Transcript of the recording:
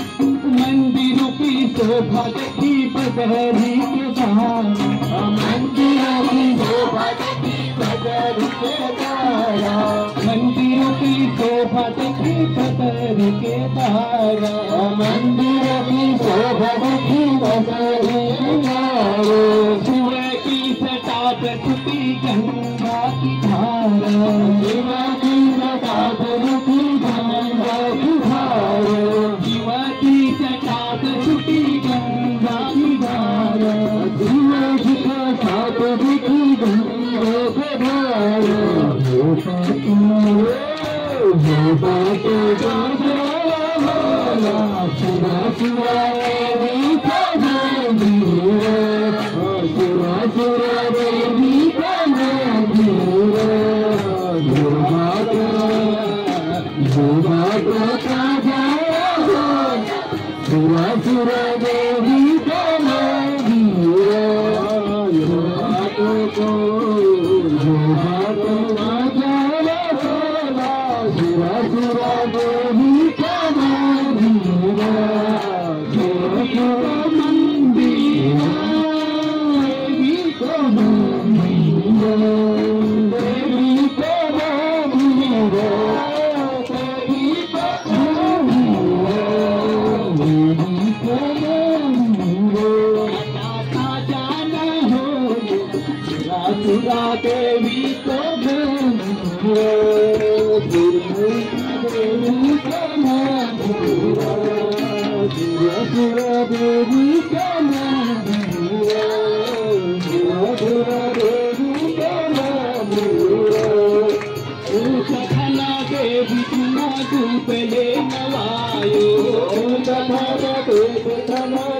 मंदिरों की शोभा देखी बजहरी के सहारा, मंदिरों की शोभा देखी बजहरी के सहारा, मंदिरों की शोभा देखी बजहरी के सहारा, मंदिरों की शोभा देखी बजहरी के सहारा, सूर्य की सटा पे छुपी गंगा की धारा, सूर्य की सटा पे छुपी गंगा की धारा, जीवा की सटा पे छुपी गंगा की धारा, जीवा की सटा पे छुपी गंगा की धारा, जो बात गाना सुरा सुरा देवी का मंदिर, सुरा सुरा देवी का मंदिर, जो बात का जाना सुरा सुरा देवी का मंदिर, जो बात का जाना सुरा सुरा देवी का मंदिर, सुरा सुरा मंदिर, देवी का मंदिर, देवी का मंदिर, देवी का मंदिर, देवी का मंदिर, जाना हो सुरा सुरा देवी का मंदिर, देवी का मंदिर, सुरा सुरा देवी का मंदिर, सुरा सुरा देवी का मंदिर, सखना देवी चुना तू पहले नवा